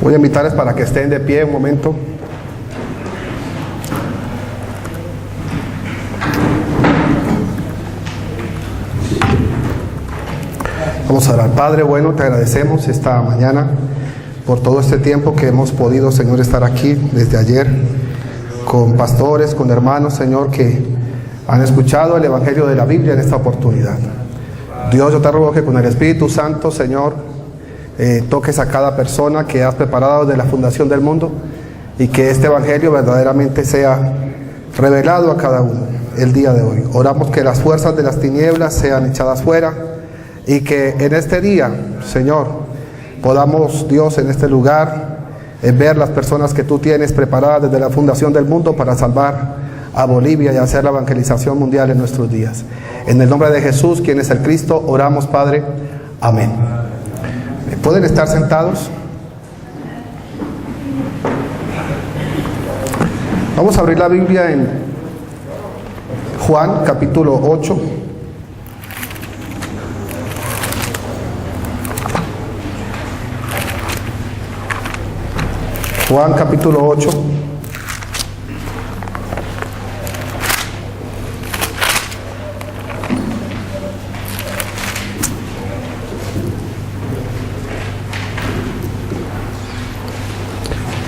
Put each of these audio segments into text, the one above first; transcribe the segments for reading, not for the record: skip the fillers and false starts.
Voy a invitarles para que estén de pie un momento. Vamos a orar. Padre bueno, te agradecemos esta mañana por todo este tiempo que hemos podido, Señor, estar aquí desde ayer con pastores, con hermanos, Señor, que han escuchado el Evangelio de la Biblia en esta oportunidad. Dios, yo te ruego que con el Espíritu Santo, Señor, toques a cada persona que has preparado desde la fundación del mundo y que este Evangelio verdaderamente sea revelado a cada uno el día de hoy. Oramos que las fuerzas de las tinieblas sean echadas fuera y que en este día, Señor, podamos, Dios, en este lugar ver las personas que tú tienes preparadas desde la fundación del mundo para salvar a Bolivia y hacer la evangelización mundial en nuestros días. En el nombre de Jesús, quien es el Cristo, oramos, Padre. Amén. ¿Pueden estar sentados? Vamos a abrir la Biblia en Juan capítulo 8. Juan capítulo 8.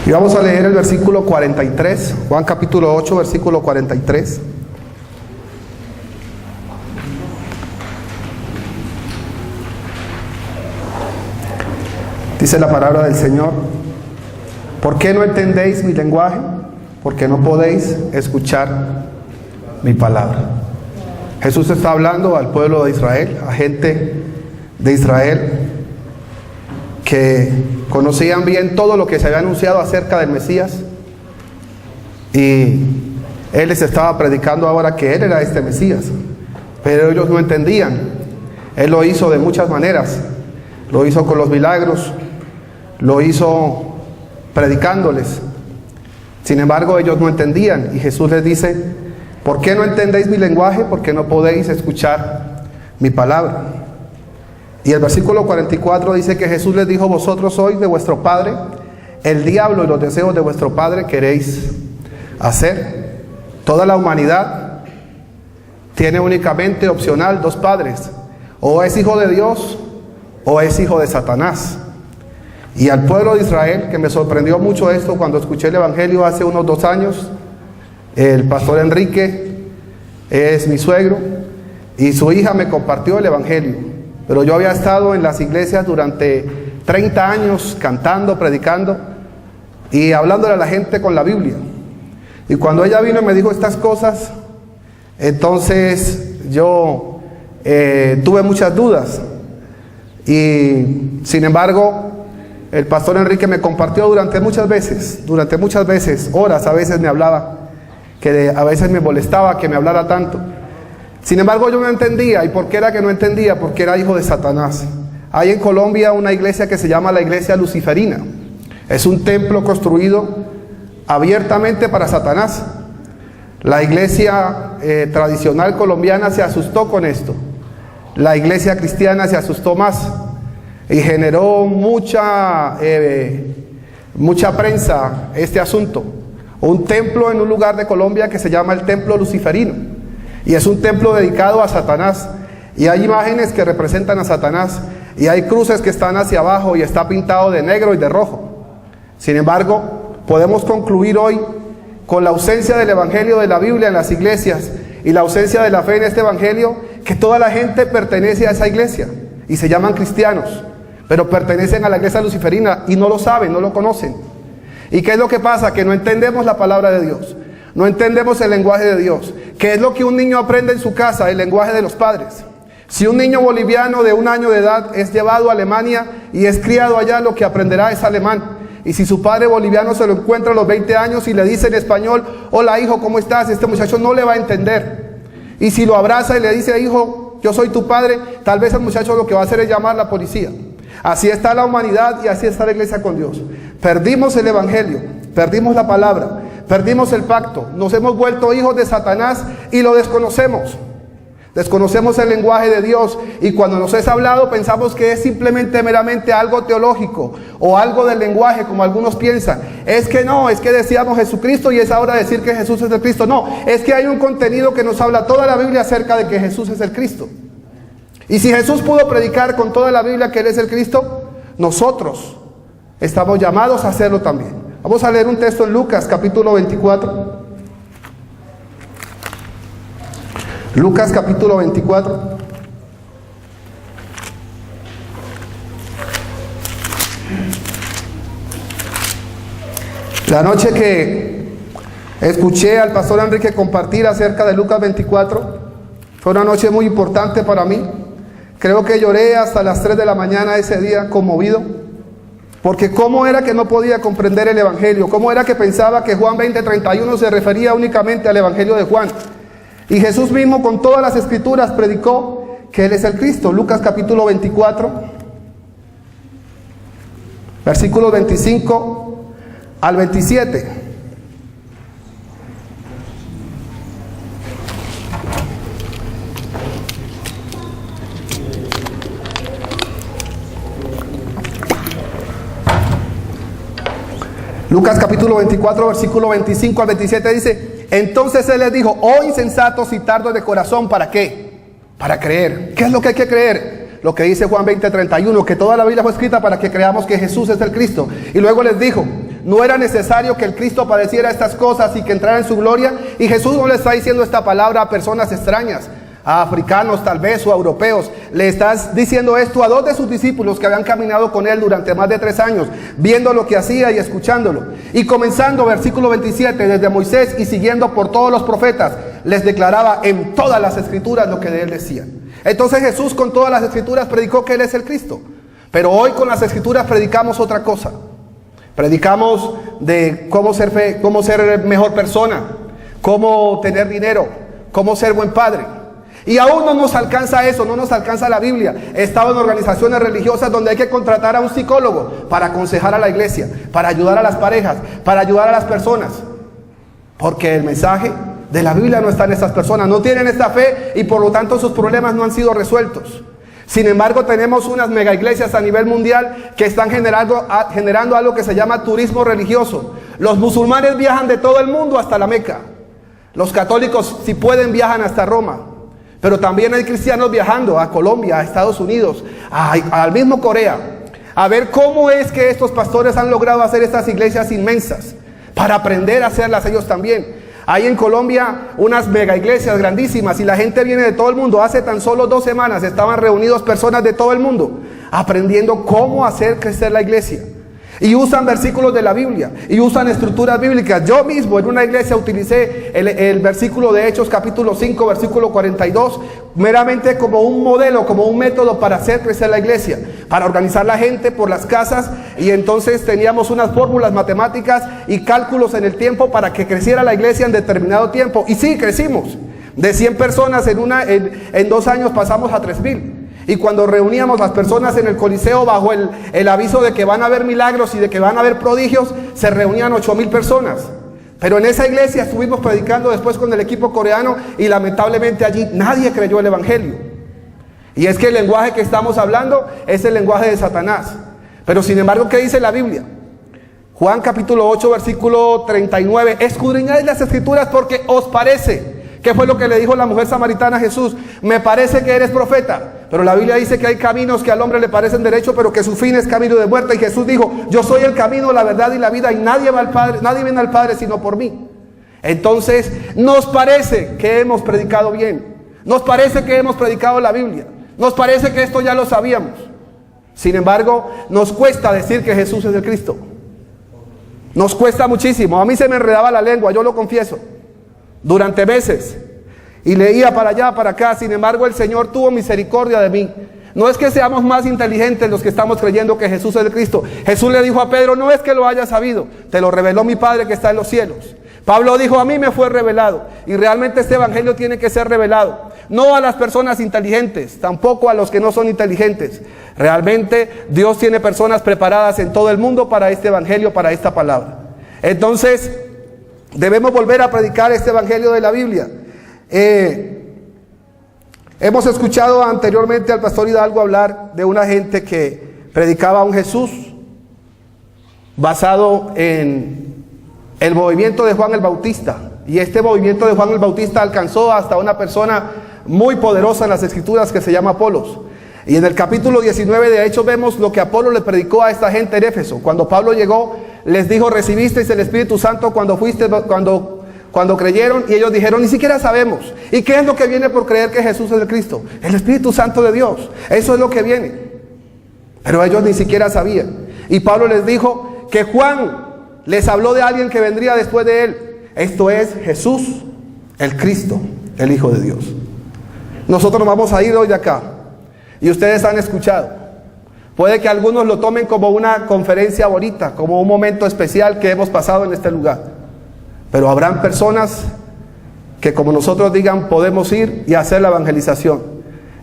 Y vamos a leer el versículo 43, Juan capítulo 8, versículo 43. Dice la palabra del Señor: ¿por qué no entendéis mi lenguaje? Porque no podéis escuchar mi palabra. Jesús está hablando al pueblo de Israel, a gente de Israel que conocían bien todo lo que se había anunciado acerca del Mesías, y Él les estaba predicando ahora que Él era este Mesías, pero ellos no entendían. Él lo hizo de muchas maneras, lo hizo con los milagros, lo hizo predicándoles. Sin embargo, ellos no entendían, y Jesús les dice: ¿por qué no entendéis mi lenguaje? Porque no podéis escuchar mi palabra. Y el versículo 44 dice que Jesús les dijo: vosotros sois de vuestro padre el diablo, y los deseos de vuestro padre queréis hacer. Toda la humanidad tiene únicamente opcional dos padres: o es hijo de Dios o es hijo de Satanás. Y al pueblo de Israel, que me sorprendió mucho esto cuando escuché el Evangelio hace unos 2 años, el pastor Enrique es mi suegro y su hija me compartió el Evangelio. Pero yo había estado en las iglesias durante 30 años cantando, predicando y hablándole a la gente con la Biblia. Y cuando ella vino y me dijo estas cosas, entonces yo tuve muchas dudas. Y sin embargo, el pastor Enrique me compartió durante muchas veces, horas a veces me hablaba, que a veces me molestaba que me hablara tanto. Sin embargo, yo no entendía. ¿Y por qué era que no entendía? Porque era hijo de Satanás. Hay en Colombia una iglesia que se llama la iglesia luciferina. Es un templo construido abiertamente para Satanás. La iglesia tradicional colombiana se asustó con esto. La iglesia cristiana se asustó más y generó mucha prensa este asunto. Un templo en un lugar de Colombia que se llama el templo luciferino. Y es un templo dedicado a Satanás. Y hay imágenes que representan a Satanás. Y hay cruces que están hacia abajo y está pintado de negro y de rojo. Sin embargo, podemos concluir hoy, con la ausencia del Evangelio de la Biblia en las iglesias y la ausencia de la fe en este Evangelio, que toda la gente pertenece a esa iglesia y se llaman cristianos, pero pertenecen a la iglesia luciferina y no lo saben, no lo conocen. ¿Y qué es lo que pasa? Que no entendemos la palabra de Dios. No entendemos el lenguaje de Dios. ¿Qué es lo que un niño aprende en su casa? El lenguaje de los padres. Si un niño boliviano de 1 año de edad es llevado a Alemania y es criado allá, lo que aprenderá es alemán. Y si su padre boliviano se lo encuentra a los 20 años y le dice en español: hola hijo, ¿cómo estás?, este muchacho no le va a entender. Y si lo abraza y le dice: hijo, yo soy tu padre, tal vez el muchacho lo que va a hacer es llamar a la policía. Así está la humanidad y así está la iglesia con Dios. Perdimos el Evangelio, perdimos la palabra, perdimos el pacto, nos hemos vuelto hijos de Satanás y lo desconocemos. Desconocemos el lenguaje de Dios y cuando nos es hablado pensamos que es simplemente meramente algo teológico o algo del lenguaje como algunos piensan. Es que no, es que decíamos Jesucristo y es ahora decir que Jesús es el Cristo. No, es que hay un contenido que nos habla toda la Biblia acerca de que Jesús es el Cristo. Y si Jesús pudo predicar con toda la Biblia que Él es el Cristo, nosotros estamos llamados a hacerlo también. Vamos a leer un texto en Lucas capítulo 24. Lucas capítulo 24. La noche que escuché al pastor Enrique compartir acerca de Lucas 24, fue una noche muy importante para mí. Creo que lloré hasta las 3 de la mañana ese día, conmovido, porque cómo era que no podía comprender el Evangelio, cómo era que pensaba que Juan 20:31 se refería únicamente al Evangelio de Juan. Y Jesús mismo con todas las escrituras predicó que Él es el Cristo. Lucas capítulo 24, versículos 25 al 27. Lucas capítulo 24, versículo 25 al 27 dice: entonces Él les dijo, oh insensatos y tardos de corazón, ¿para qué? Para creer. ¿Qué es lo que hay que creer? Lo que dice Juan 20:31, que toda la Biblia fue escrita para que creamos que Jesús es el Cristo. Y luego les dijo, no era necesario que el Cristo padeciera estas cosas y que entrara en su gloria. Y Jesús no le está diciendo esta palabra a personas extrañas, a africanos tal vez o a europeos. Le estás diciendo esto a 2 de sus discípulos que habían caminado con Él durante más de 3 años, viendo lo que hacía y escuchándolo. Y comenzando versículo 27, desde Moisés y siguiendo por todos los profetas, les declaraba en todas las escrituras lo que de Él decían. Entonces Jesús con todas las escrituras predicó que Él es el Cristo. Pero hoy con las escrituras predicamos otra cosa. Predicamos de cómo ser mejor persona, cómo tener dinero, cómo ser buen padre. Y aún no nos alcanza eso, no nos alcanza la Biblia. He estado en organizaciones religiosas donde hay que contratar a un psicólogo para aconsejar a la iglesia, para ayudar a las parejas, para ayudar a las personas. Porque el mensaje de la Biblia no está en estas personas, no tienen esta fe y por lo tanto sus problemas no han sido resueltos. Sin embargo, tenemos unas mega iglesias a nivel mundial que están generando algo que se llama turismo religioso. Los musulmanes viajan de todo el mundo hasta la Meca. Los católicos, si pueden, viajan hasta Roma. Pero también hay cristianos viajando a Colombia, a Estados Unidos, al mismo Corea, a ver cómo es que estos pastores han logrado hacer estas iglesias inmensas, para aprender a hacerlas ellos también. Hay en Colombia unas mega iglesias grandísimas y la gente viene de todo el mundo. Hace tan solo 2 semanas estaban reunidos personas de todo el mundo, aprendiendo cómo hacer crecer la iglesia. Y usan versículos de la Biblia y usan estructuras bíblicas. Yo mismo en una iglesia utilicé el versículo de Hechos capítulo 5 versículo 42 meramente como un modelo, como un método para hacer crecer la iglesia, para organizar la gente por las casas. Y entonces teníamos unas fórmulas matemáticas y cálculos en el tiempo para que creciera la iglesia en determinado tiempo. Y sí, crecimos. De 100 personas en 2 años pasamos a 3,000. Y cuando reuníamos las personas en el Coliseo bajo el aviso de que van a haber milagros y de que van a haber prodigios, se reunían 8,000 personas. Pero en esa iglesia estuvimos predicando después con el equipo coreano y lamentablemente allí nadie creyó el Evangelio. Y es que el lenguaje que estamos hablando es el lenguaje de Satanás. Pero sin embargo, ¿qué dice la Biblia? Juan capítulo 8 versículo 39, escudriñad las escrituras porque os parece. ¿Qué fue lo que le dijo la mujer samaritana a Jesús? Me parece que eres profeta. Pero la Biblia dice que hay caminos que al hombre le parecen derechos, pero que su fin es camino de muerte. Y Jesús dijo, yo soy el camino, la verdad y la vida, y nadie va al Padre, nadie viene al Padre sino por mí. Entonces, nos parece que hemos predicado bien. Nos parece que hemos predicado la Biblia. Nos parece que esto ya lo sabíamos. Sin embargo, nos cuesta decir que Jesús es el Cristo. Nos cuesta muchísimo. A mí se me enredaba la lengua, yo lo confieso, durante meses. Y leía para allá, para acá. Sin embargo, el Señor tuvo misericordia de mí. No es que seamos más inteligentes los que estamos creyendo que Jesús es el Cristo. Jesús le dijo a Pedro, no es que lo hayas sabido, te lo reveló mi Padre que está en los cielos. Pablo dijo, a mí me fue revelado. Y realmente este evangelio tiene que ser revelado. No a las personas inteligentes, tampoco a los que no son inteligentes. Realmente Dios tiene personas preparadas en todo el mundo para este evangelio, para esta palabra. Entonces, debemos volver a predicar este evangelio de la Biblia. Hemos escuchado anteriormente al pastor Hidalgo hablar de una gente que predicaba a un Jesús basado en el movimiento de Juan el Bautista. Y este movimiento de Juan el Bautista alcanzó hasta una persona muy poderosa en las Escrituras que se llama Apolos. Y en el capítulo 19 de Hechos vemos lo que Apolo le predicó a esta gente en Éfeso. Cuando Pablo llegó, les dijo: recibisteis el Espíritu Santo cuando creyeron, y ellos dijeron: ni siquiera sabemos. ¿Y qué es lo que viene por creer que Jesús es el Cristo? El Espíritu Santo de Dios. Eso es lo que viene. Pero ellos ni siquiera sabían. Y Pablo les dijo que Juan les habló de alguien que vendría después de él. Esto es Jesús, el Cristo, el Hijo de Dios. Nosotros nos vamos a ir hoy de acá. Y ustedes han escuchado. Puede que algunos lo tomen como una conferencia bonita, como un momento especial que hemos pasado en este lugar. Pero habrán personas que, como nosotros digan, podemos ir y hacer la evangelización.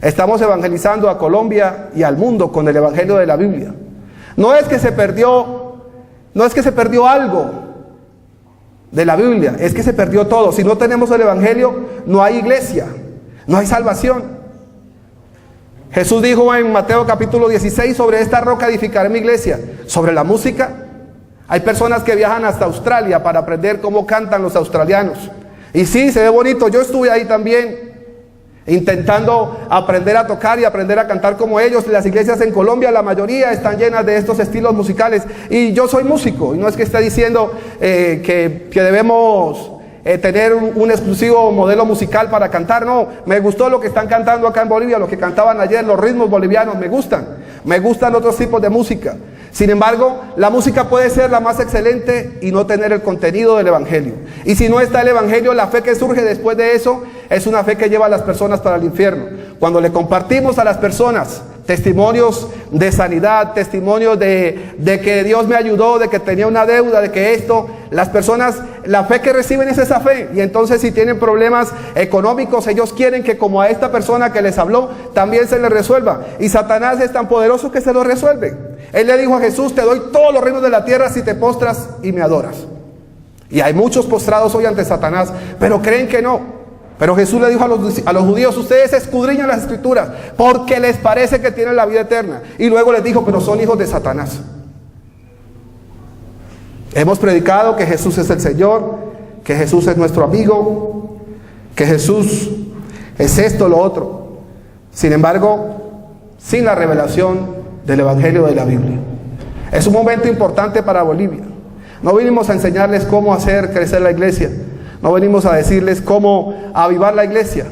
Estamos evangelizando a Colombia y al mundo con el evangelio de la Biblia. No es que se perdió algo de la Biblia, es que se perdió todo. Si no tenemos el evangelio, no hay iglesia, no hay salvación. Jesús dijo en Mateo capítulo 16: sobre esta roca edificaré mi iglesia. Sobre la música, hay personas que viajan hasta Australia para aprender cómo cantan los australianos. Y sí, se ve bonito. Yo estuve ahí también intentando aprender a tocar y aprender a cantar como ellos. Las iglesias en Colombia, la mayoría están llenas de estos estilos musicales. Y yo soy músico, y no es que esté diciendo que debemos tener un exclusivo modelo musical para cantar. No, me gustó lo que están cantando acá en Bolivia, lo que cantaban ayer, los ritmos bolivianos me gustan otros tipos de música. Sin embargo, la música puede ser la más excelente y no tener el contenido del evangelio. Y si no está el evangelio, la fe que surge después de eso es una fe que lleva a las personas para el infierno. Cuando le compartimos a las personas testimonios de sanidad, testimonios de que Dios me ayudó, de que tenía una deuda, de que esto, las personas, la fe que reciben es esa fe. Y entonces, si tienen problemas económicos, ellos quieren que, como a esta persona que les habló, también se les resuelva. Y Satanás es tan poderoso que se lo resuelve. Él le dijo a Jesús: te doy todos los reinos de la tierra si te postras y me adoras. Y hay muchos postrados hoy ante Satanás, pero creen que no. Pero Jesús le dijo a los judíos: ustedes escudriñan las Escrituras porque les parece que tienen la vida eterna. Y luego les dijo: pero son hijos de Satanás. Hemos predicado que Jesús es el Señor, que Jesús es nuestro amigo, que Jesús es esto, lo otro. Sin embargo, sin la revelación del evangelio de la Biblia. Es un momento importante para Bolivia. No vinimos a enseñarles cómo hacer crecer la iglesia. No venimos a decirles cómo avivar la iglesia.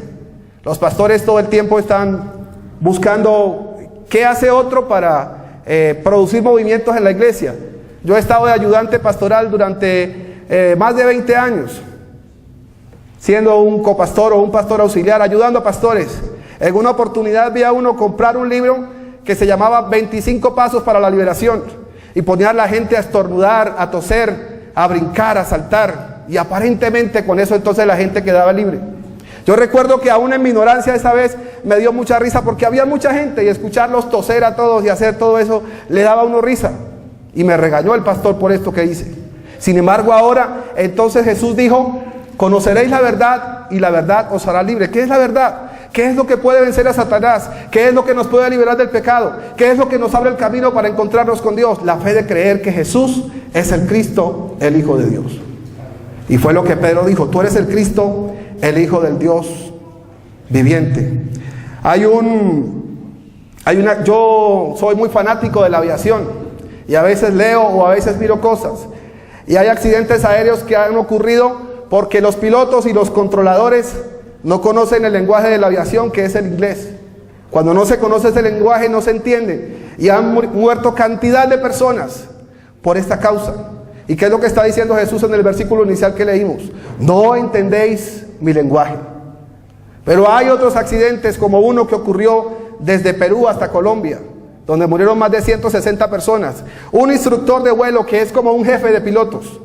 Los pastores todo el tiempo están buscando qué hace otro para producir movimientos en la iglesia. Yo he estado de ayudante pastoral durante más de 20 años, siendo un copastor o un pastor auxiliar, ayudando a pastores. En una oportunidad vi a uno comprar un libro que se llamaba 25 pasos para la liberación, y ponía a la gente a estornudar, a toser, a brincar, a saltar. Y aparentemente con eso entonces la gente quedaba libre. Yo recuerdo que aún en mi ignorancia esa vez me dio mucha risa, porque había mucha gente y escucharlos toser a todos y hacer todo eso le daba a uno risa. Y me regañó el pastor por esto que hice. Sin embargo, ahora entonces Jesús dijo: conoceréis la verdad y la verdad os hará libre. ¿Qué es la verdad? ¿Qué es lo que puede vencer a Satanás? ¿Qué es lo que nos puede liberar del pecado? ¿Qué es lo que nos abre el camino para encontrarnos con Dios? La fe de creer que Jesús es el Cristo, el Hijo de Dios. Y fue lo que Pedro dijo: tú eres el Cristo, el Hijo del Dios viviente. Yo soy muy fanático de la aviación, y a veces leo o a veces miro cosas. Y hay accidentes aéreos que han ocurrido porque los pilotos y los controladores no conocen el lenguaje de la aviación, que es el inglés. Cuando no se conoce ese lenguaje, no se entiende. Y han muerto cantidad de personas por esta causa. ¿Y qué es lo que está diciendo Jesús en el versículo inicial que leímos? No entendéis mi lenguaje. Pero hay otros accidentes, como uno que ocurrió desde Perú hasta Colombia, donde murieron más de 160 personas. Un instructor de vuelo, que es como un jefe de pilotos,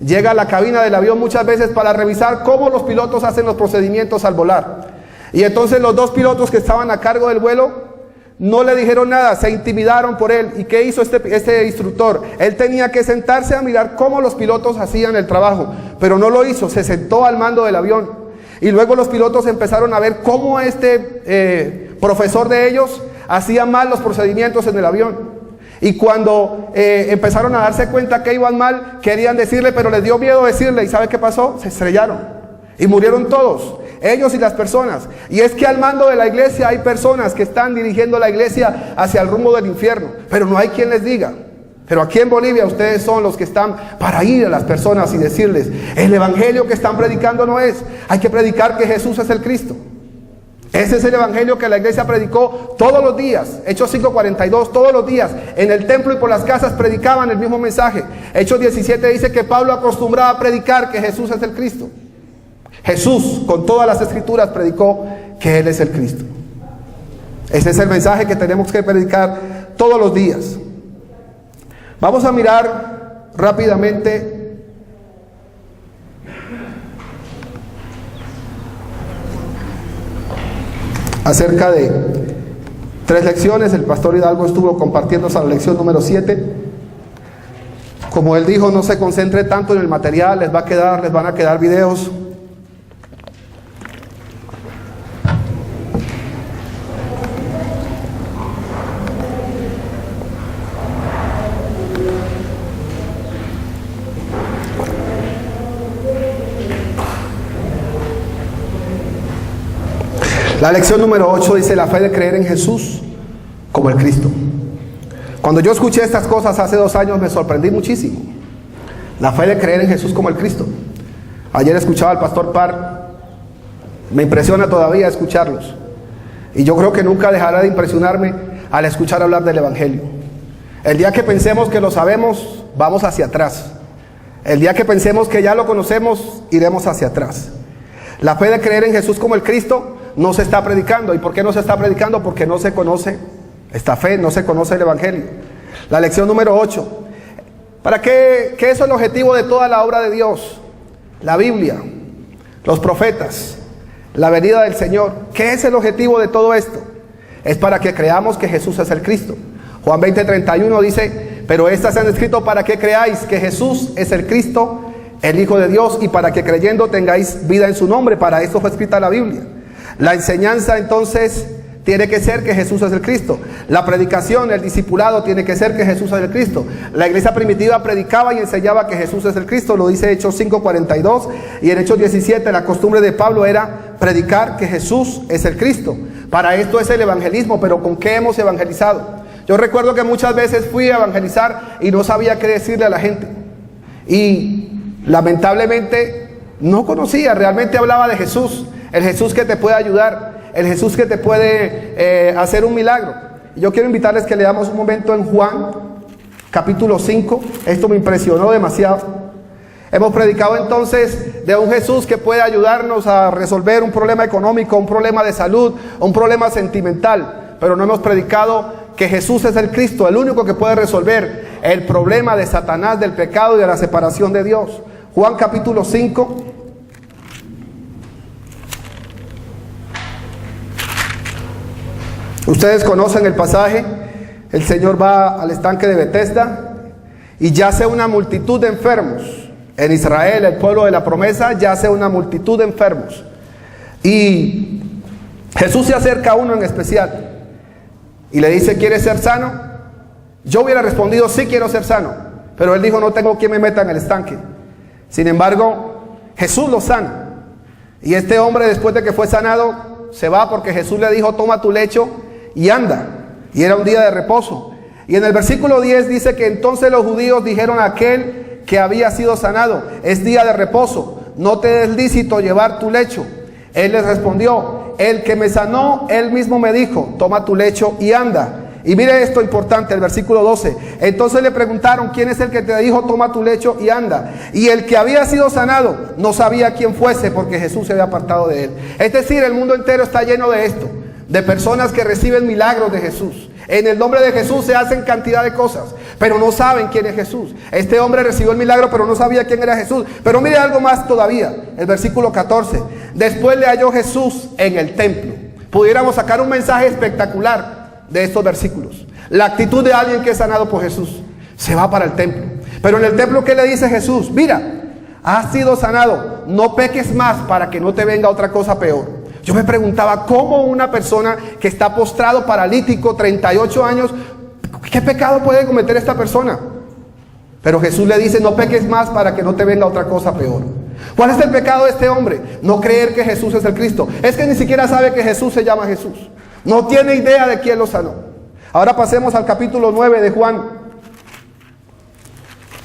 llega a la cabina del avión muchas veces para revisar cómo los pilotos hacen los procedimientos al volar. Y entonces los dos pilotos que estaban a cargo del vuelo no le dijeron nada, se intimidaron por él. ¿Y qué hizo este instructor? Él tenía que sentarse a mirar cómo los pilotos hacían el trabajo, pero no lo hizo, se sentó al mando del avión. Y luego los pilotos empezaron a ver cómo este profesor de ellos hacía mal los procedimientos en el avión. Y cuando empezaron a darse cuenta que iban mal, querían decirle, pero les dio miedo decirle. ¿Y sabe qué pasó? Se estrellaron y murieron todos, ellos y las personas. Y es que al mando de la iglesia hay personas que están dirigiendo la iglesia hacia el rumbo del infierno, pero no hay quien les diga. Pero aquí en Bolivia ustedes son los que están para ir a las personas y decirles, el evangelio que están predicando no es. Hay que predicar que Jesús es el Cristo. Ese es el evangelio que la iglesia predicó todos los días. Hechos 5:42, todos los días en el templo y por las casas predicaban el mismo mensaje. Hechos 17 dice que Pablo acostumbraba a predicar que Jesús es el Cristo. Jesús con todas las escrituras predicó que Él es el Cristo. Ese es el mensaje que tenemos que predicar todos los días. Vamos a mirar rápidamente acerca de 3 lecciones. El pastor Hidalgo estuvo compartiendo esa lección número 7. Como él dijo, no se concentre tanto en el material, les van a quedar videos. La lección número 8 dice la fe de creer en Jesús como el Cristo. Cuando yo escuché estas cosas hace 2 años me sorprendí muchísimo. La fe de creer en Jesús como el Cristo. Ayer escuchaba al pastor Parr. Me impresiona todavía escucharlos. Y yo creo que nunca dejará de impresionarme al escuchar hablar del evangelio. El día que pensemos que lo sabemos, vamos hacia atrás. El día que pensemos que ya lo conocemos, iremos hacia atrás. La fe de creer en Jesús como el Cristo no se está predicando. ¿Y por qué no se está predicando? Porque no se conoce esta fe, no se conoce el evangelio. La lección número 8. ¿Para qué? ¿Qué es el objetivo de toda la obra de Dios? La Biblia, los profetas, la venida del Señor. ¿Qué es el objetivo de todo esto? Es para que creamos que Jesús es el Cristo. Juan 20:31 dice, pero estas se han escrito para que creáis que Jesús es el Cristo, el Hijo de Dios, y para que creyendo tengáis vida en su nombre. Para eso fue escrita la Biblia. La enseñanza entonces tiene que ser que Jesús es el Cristo. La predicación, el discipulado tiene que ser que Jesús es el Cristo. La iglesia primitiva predicaba y enseñaba que Jesús es el Cristo, lo dice Hechos 5:42, y en Hechos 17 la costumbre de Pablo era predicar que Jesús es el Cristo. Para esto es el evangelismo, pero ¿con qué hemos evangelizado? Yo recuerdo que muchas veces fui a evangelizar y no sabía qué decirle a la gente. Y lamentablemente no conocía, realmente hablaba de Jesús. El Jesús que te puede ayudar, el Jesús que te puede hacer un milagro. Y yo quiero invitarles que leamos un momento en Juan, capítulo 5. Esto me impresionó demasiado. Hemos predicado entonces de un Jesús que puede ayudarnos a resolver un problema económico, un problema de salud, un problema sentimental. Pero no hemos predicado que Jesús es el Cristo, el único que puede resolver el problema de Satanás, del pecado y de la separación de Dios. Juan capítulo 5. Ustedes conocen el pasaje. El Señor va al estanque de Betesda y yace una multitud de enfermos. En Israel, el pueblo de la promesa, yace una multitud de enfermos. Y Jesús se acerca a uno en especial y le dice, ¿quieres ser sano? Yo hubiera respondido, sí quiero ser sano. Pero él dijo, no tengo quien me meta en el estanque. Sin embargo, Jesús lo sana. Y este hombre, después de que fue sanado, se va porque Jesús le dijo, toma tu lecho y anda. Y era un día de reposo. Y en el versículo 10 dice que entonces los judíos dijeron a aquel que había sido sanado, es día de reposo, no te es lícito llevar tu lecho. Él les respondió, el que me sanó, él mismo me dijo, toma tu lecho y anda. Y mire esto importante, el versículo 12. Entonces le preguntaron, ¿quién es el que te dijo, toma tu lecho y anda? Y el que había sido sanado no sabía quién fuese, porque Jesús se había apartado de él. Es decir, el mundo entero está lleno de esto, de personas que reciben milagros de Jesús. En el nombre de Jesús se hacen cantidad de cosas, pero no saben quién es Jesús. Este hombre recibió el milagro, pero no sabía quién era Jesús. Pero mire algo más todavía, el versículo 14. Después le halló Jesús en el templo. Pudiéramos sacar un mensaje espectacular de estos versículos. La actitud de alguien que es sanado por Jesús. Se va para el templo. Pero en el templo, ¿qué le dice Jesús? Mira, has sido sanado, no peques más para que no te venga otra cosa peor. Yo me preguntaba, ¿cómo una persona que está postrado, paralítico, 38 años, qué pecado puede cometer esta persona? Pero Jesús le dice, no peques más para que no te venga otra cosa peor. ¿Cuál es el pecado de este hombre? No creer que Jesús es el Cristo. Es que ni siquiera sabe que Jesús se llama Jesús. No tiene idea de quién lo sanó. Ahora pasemos al capítulo 9 de Juan.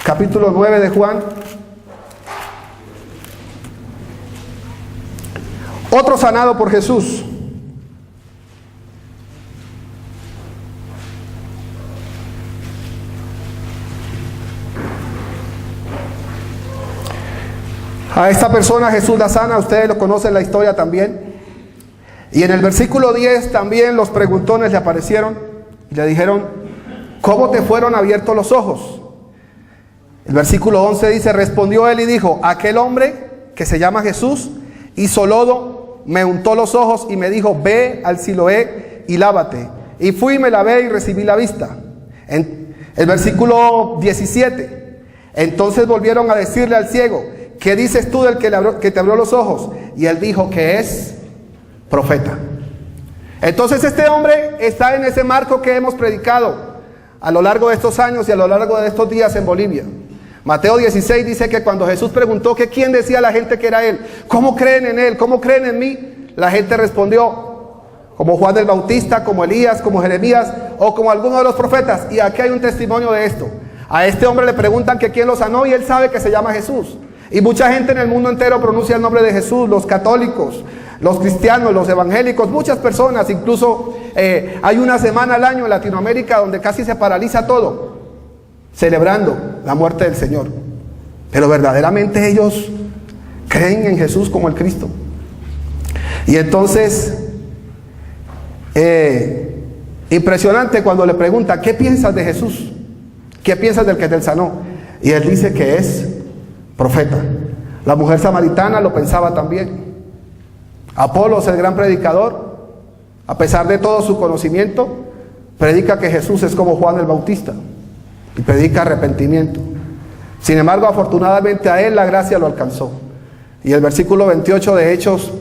Capítulo 9 de Juan. Otro sanado por Jesús. A esta persona Jesús la sana, ustedes lo conocen la historia también. Y en el versículo 10 también los preguntones le aparecieron y le dijeron, ¿cómo te fueron abiertos los ojos? El versículo 11 dice, respondió él y dijo, aquel hombre que se llama Jesús hizo lodo, me untó los ojos y me dijo, ve al Siloé y lávate. Y fui y me lavé y recibí la vista. En el versículo 17, entonces volvieron a decirle al ciego, ¿qué dices tú del que te abrió los ojos? Y él dijo que es profeta. Entonces este hombre está en ese marco que hemos predicado a lo largo de estos años y a lo largo de estos días en Bolivia. Mateo 16 dice que cuando Jesús preguntó que quién decía la gente que era él, ¿cómo creen en él? ¿Cómo creen en mí? La gente respondió como Juan el Bautista, como Elías, como Jeremías o como alguno de los profetas. Y aquí hay un testimonio de esto. A este hombre le preguntan que quién lo sanó y él sabe que se llama Jesús. Y mucha gente en el mundo entero pronuncia el nombre de Jesús, los católicos, los cristianos, los evangélicos, muchas personas. Incluso hay una semana al año en Latinoamérica donde casi se paraliza todo, celebrando la muerte del Señor. Pero verdaderamente ellos creen en Jesús como el Cristo. Y entonces, impresionante cuando le pregunta, ¿qué piensas de Jesús? ¿Qué piensas del que te sanó? Y él dice que es profeta. La mujer samaritana lo pensaba también. Apolos, el gran predicador, a pesar de todo su conocimiento, predica que Jesús es como Juan el Bautista y predica arrepentimiento. Sin embargo, afortunadamente a él la gracia lo alcanzó. Y el versículo 28 de Hechos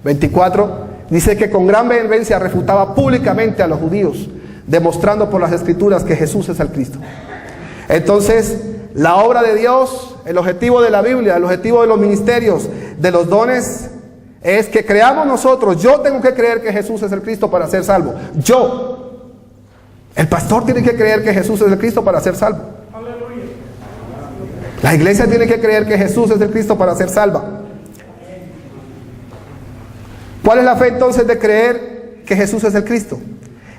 24 dice que con gran vehemencia refutaba públicamente a los judíos, demostrando por las escrituras que Jesús es el Cristo. Entonces, la obra de Dios, el objetivo de la Biblia, el objetivo de los ministerios, de los dones, es que creamos nosotros. Yo tengo que creer que Jesús es el Cristo para ser salvo. El pastor tiene que creer que Jesús es el Cristo para ser salvo. La iglesia tiene que creer que Jesús es el Cristo para ser salva. ¿Cuál es la fe entonces de creer que Jesús es el Cristo?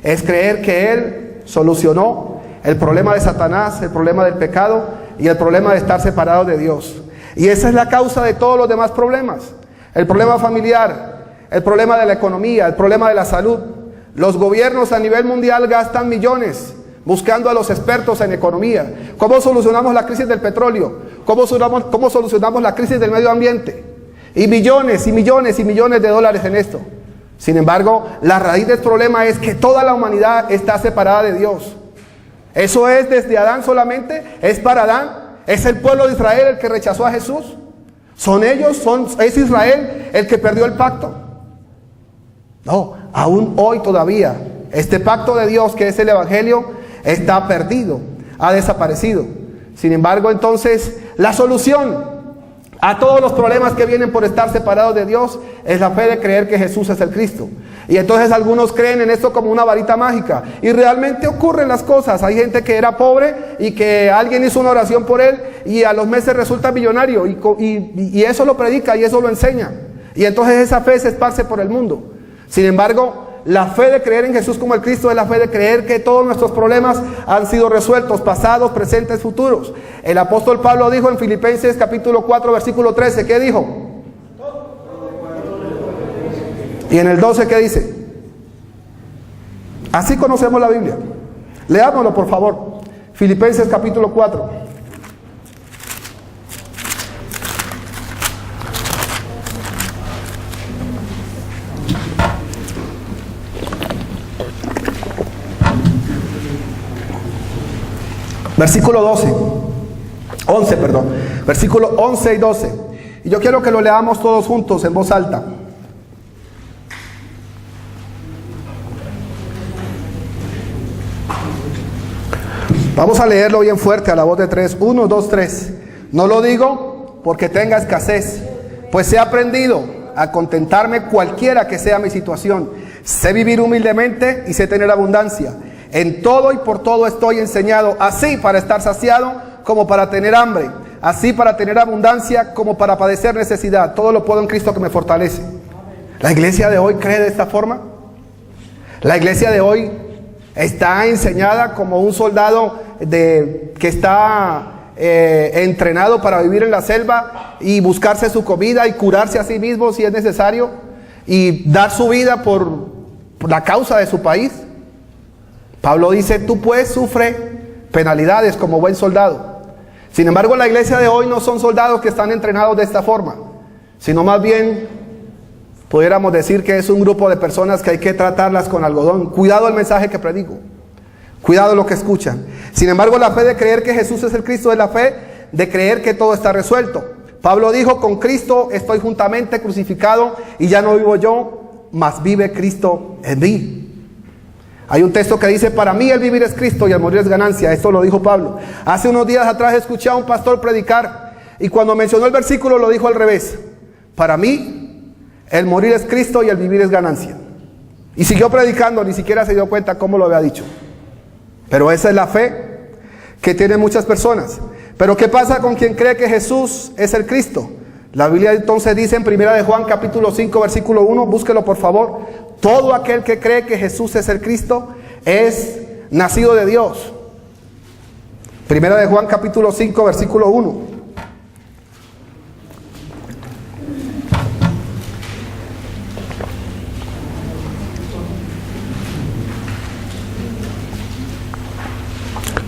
Es creer que Él solucionó el problema de Satanás, el problema del pecado y el problema de estar separados de Dios. Y esa es la causa de todos los demás problemas. El problema familiar, el problema de la economía, el problema de la salud. Los gobiernos a nivel mundial gastan millones buscando a los expertos en economía. ¿Cómo solucionamos la crisis del petróleo? ¿Cómo solucionamos la crisis del medio ambiente? Y millones y millones y millones de dólares en esto. Sin embargo, la raíz del problema es que toda la humanidad está separada de Dios. Eso es desde Adán solamente, es para Adán, es el pueblo de Israel el que rechazó a Jesús. Es Israel el que perdió el pacto. No, aún hoy todavía, este pacto de Dios que es el Evangelio está perdido, ha desaparecido. Sin embargo, entonces, la solución a todos los problemas que vienen por estar separados de Dios es la fe de creer que Jesús es el Cristo. Y entonces algunos creen en esto como una varita mágica. Y realmente ocurren las cosas. Hay gente que era pobre y que alguien hizo una oración por él y a los meses resulta millonario. Y eso lo predica y eso lo enseña. Y entonces esa fe se esparce por el mundo. Sin embargo, la fe de creer en Jesús como el Cristo es la fe de creer que todos nuestros problemas han sido resueltos, pasados, presentes, futuros. El apóstol Pablo dijo en Filipenses capítulo 4 versículo 13, ¿qué dijo? Y en el 12, ¿qué dice? Así conocemos la Biblia. Leámoslo, por favor. Filipenses capítulo 4. Versículo 11, versículo 11 y 12. Y yo quiero que lo leamos todos juntos en voz alta. Vamos a leerlo bien fuerte a la voz de tres. 1, 2, 3. No lo digo porque tenga escasez, pues he aprendido a contentarme cualquiera que sea mi situación. Sé vivir humildemente y sé tener abundancia. En todo y por todo estoy enseñado, así para estar saciado como para tener hambre, así para tener abundancia como para padecer necesidad. Todo lo puedo en Cristo que me fortalece. ¿La iglesia de hoy cree de esta forma? La iglesia de hoy está enseñada como un soldado que está entrenado para vivir en la selva y buscarse su comida y curarse a sí mismo si es necesario y dar su vida por la causa de su país. Pablo dice, tú pues sufre penalidades como buen soldado. Sin embargo, la iglesia de hoy no son soldados que están entrenados de esta forma, sino más bien pudiéramos decir que es un grupo de personas que hay que tratarlas con algodón. Cuidado el mensaje que predico, cuidado lo que escuchan. Sin embargo, la fe de creer que Jesús es el Cristo es la fe de creer que todo está resuelto. Pablo dijo, con Cristo estoy juntamente crucificado y ya no vivo yo, mas vive Cristo en mí. Hay un texto que dice, para mí el vivir es Cristo y el morir es ganancia. Esto lo dijo Pablo. Hace unos días atrás escuché a un pastor predicar y cuando mencionó el versículo lo dijo al revés. Para mí el morir es Cristo y el vivir es ganancia. Y siguió predicando, ni siquiera se dio cuenta cómo lo había dicho. Pero esa es la fe que tienen muchas personas. Pero ¿qué pasa con quien cree que Jesús es el Cristo? La Biblia entonces dice en 1 de Juan capítulo 5 versículo 1, búsquelo por favor. Todo aquel que cree que Jesús es el Cristo es nacido de Dios. 1 de Juan capítulo 5 versículo 1.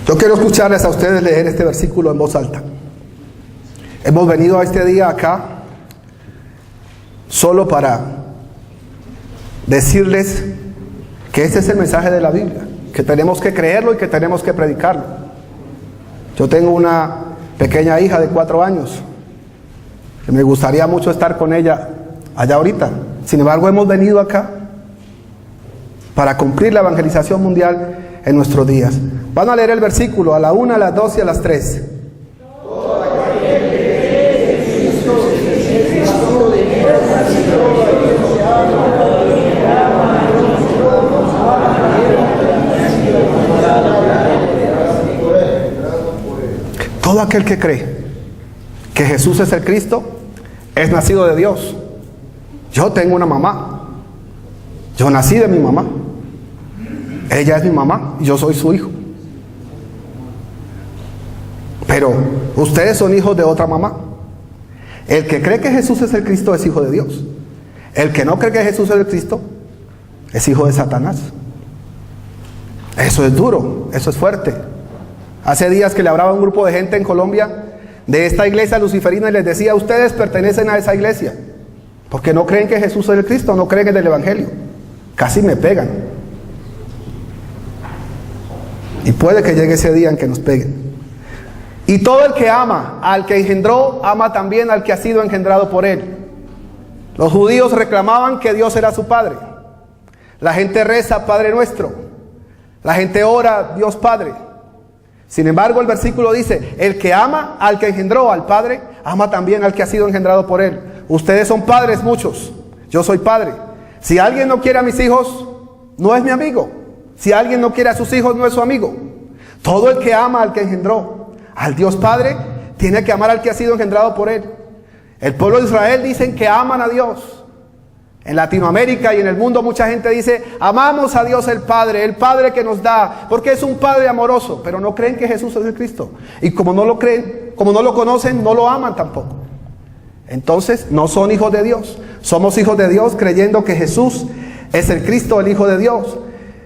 Yo quiero escucharles a ustedes leer este versículo en voz alta. Hemos venido a este día acá solo para decirles que este es el mensaje de la Biblia, que tenemos que creerlo y que tenemos que predicarlo. Yo tengo una pequeña hija de 4 años, que me gustaría mucho estar con ella allá ahorita. Sin embargo, hemos venido acá para cumplir la evangelización mundial en nuestros días. Van a leer el versículo a la 1, a las 2 y a las 3. Todo aquel que cree que Jesús es el Cristo es nacido de Dios. Yo tengo una mamá. Yo nací de mi mamá. Ella es mi mamá y yo soy su hijo. Pero ustedes son hijos de otra mamá. El que cree que Jesús es el Cristo es hijo de Dios. El que no cree que Jesús es el Cristo es hijo de Satanás. Eso es duro, eso es fuerte. Hace días que le hablaba a un grupo de gente en Colombia de esta iglesia luciferina y les decía, ustedes pertenecen a esa iglesia porque no creen que Jesús es el Cristo, no creen en el Evangelio. Casi me pegan. Y puede que llegue ese día en que nos peguen. Y todo el que ama al que engendró, ama también al que ha sido engendrado por él. Los judíos reclamaban que Dios era su Padre. La gente reza Padre Nuestro. La gente ora Dios Padre. Sin embargo, el versículo dice, el que ama al que engendró al Padre, ama también al que ha sido engendrado por él. Ustedes son padres muchos. Yo soy padre. Si alguien no quiere a mis hijos, no es mi amigo. Si alguien no quiere a sus hijos, no es su amigo. Todo el que ama al que engendró al Dios Padre, tiene que amar al que ha sido engendrado por él. El pueblo de Israel dicen que aman a Dios. En Latinoamérica y en el mundo mucha gente dice, amamos a Dios el Padre que nos da, porque es un Padre amoroso, pero no creen que Jesús es el Cristo. Y como no lo creen, como no lo conocen, no lo aman tampoco. Entonces, no son hijos de Dios. Somos hijos de Dios creyendo que Jesús es el Cristo, el Hijo de Dios.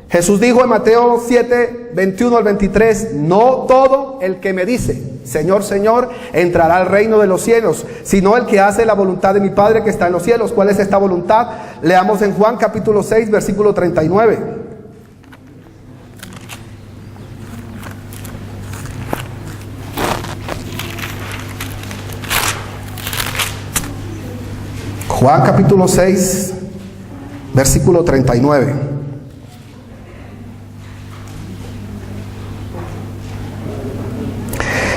Jesús dijo en Mateo 7, 21 al 23, no todo el que me dice, Señor, Señor, entrará al reino de los cielos, sino el que hace la voluntad de mi Padre que está en los cielos. ¿Cuál es esta voluntad? Leamos en Juan capítulo 6, versículo 39. Juan capítulo 6, versículo 39.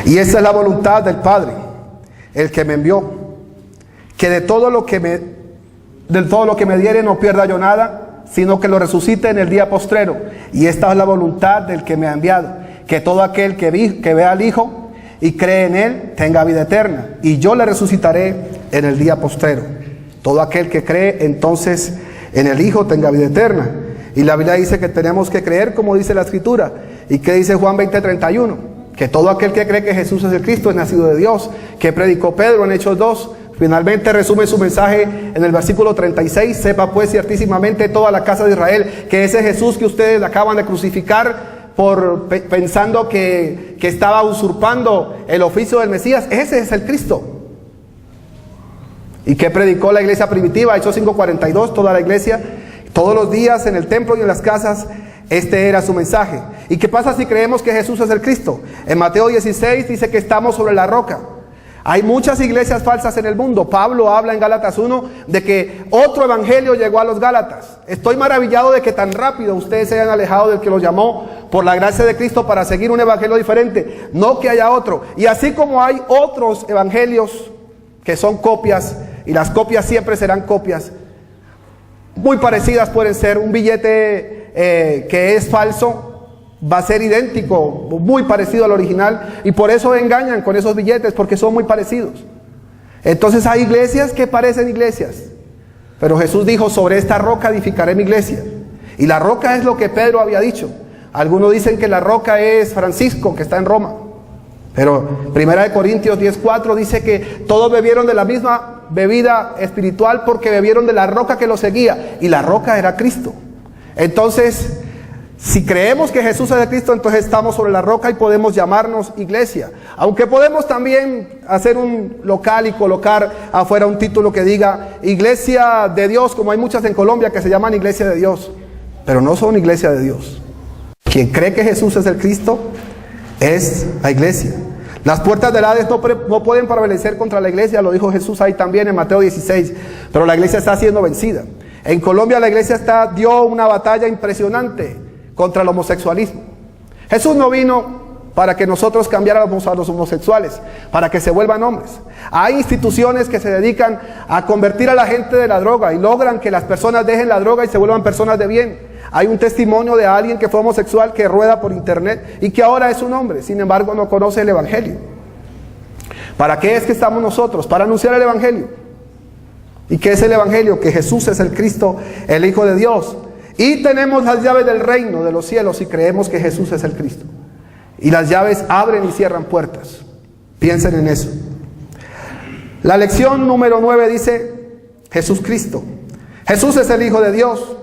Y esta es la voluntad del Padre, el que me envió, que de todo lo que me diere no pierda yo nada, sino que lo resucite en el día postrero. Y esta es la voluntad del que me ha enviado, que todo aquel que vea al Hijo y cree en Él tenga vida eterna, y yo le resucitaré en el día postrero. Todo aquel que cree entonces en el Hijo tenga vida eterna. Y la Biblia dice que tenemos que creer como dice la Escritura. ¿Y qué dice Juan 20:31? Que todo aquel que cree que Jesús es el Cristo es nacido de Dios, que predicó Pedro en Hechos 2. Finalmente resume su mensaje en el versículo 36. Sepa pues ciertísimamente toda la casa de Israel que ese Jesús que ustedes acaban de crucificar pensando que estaba usurpando el oficio del Mesías, ese es el Cristo. ¿Y qué predicó la iglesia primitiva? Hechos 5:42, toda la iglesia, todos los días en el templo y en las casas. Este era su mensaje. ¿Y qué pasa si creemos que Jesús es el Cristo? En Mateo 16 dice que estamos sobre la roca. Hay muchas iglesias falsas en el mundo. Pablo habla en Gálatas 1 de que otro evangelio llegó a los Gálatas. Estoy maravillado de que tan rápido ustedes se hayan alejado del que los llamó por la gracia de Cristo para seguir un evangelio diferente. No que haya otro. Y así como hay otros evangelios que son copias, y las copias siempre serán copias, muy parecidas pueden ser. Un billete que es falso va a ser idéntico, muy parecido al original, y por eso engañan con esos billetes, porque son muy parecidos. Entonces hay iglesias que parecen iglesias, pero Jesús dijo: sobre esta roca edificaré mi iglesia. Y la roca es lo que Pedro había dicho. Algunos dicen que la roca es Francisco, que está en Roma, pero 1 Corintios 10:4 dice que todos bebieron de la misma bebida espiritual porque bebieron de la roca que los seguía, y la roca era Cristo. Entonces, si creemos que Jesús es el Cristo, entonces estamos sobre la roca y podemos llamarnos iglesia. Aunque podemos también hacer un local y colocar afuera un título que diga Iglesia de Dios, como hay muchas en Colombia que se llaman Iglesia de Dios, pero no son iglesia de Dios. Quien cree que Jesús es el Cristo es la iglesia. Las puertas del Hades no pueden prevalecer contra la iglesia, lo dijo Jesús ahí también en Mateo 16, pero la iglesia está siendo vencida. En Colombia la iglesia dio una batalla impresionante contra el homosexualismo. Jesús no vino para que nosotros cambiáramos a los homosexuales, para que se vuelvan hombres. Hay instituciones que se dedican a convertir a la gente de la droga y logran que las personas dejen la droga y se vuelvan personas de bien. Hay un testimonio de alguien que fue homosexual que rueda por internet y que ahora es un hombre, sin embargo no conoce el evangelio. ¿Para qué es que estamos nosotros? Para anunciar el evangelio. ¿Y qué es el evangelio? Que Jesús es el Cristo, el Hijo de Dios. Y tenemos las llaves del reino de los cielos y creemos que Jesús es el Cristo. Y las llaves abren y cierran puertas. Piensen en eso. La lección número 9 dice Jesús Cristo. Jesús es el Hijo de Dios.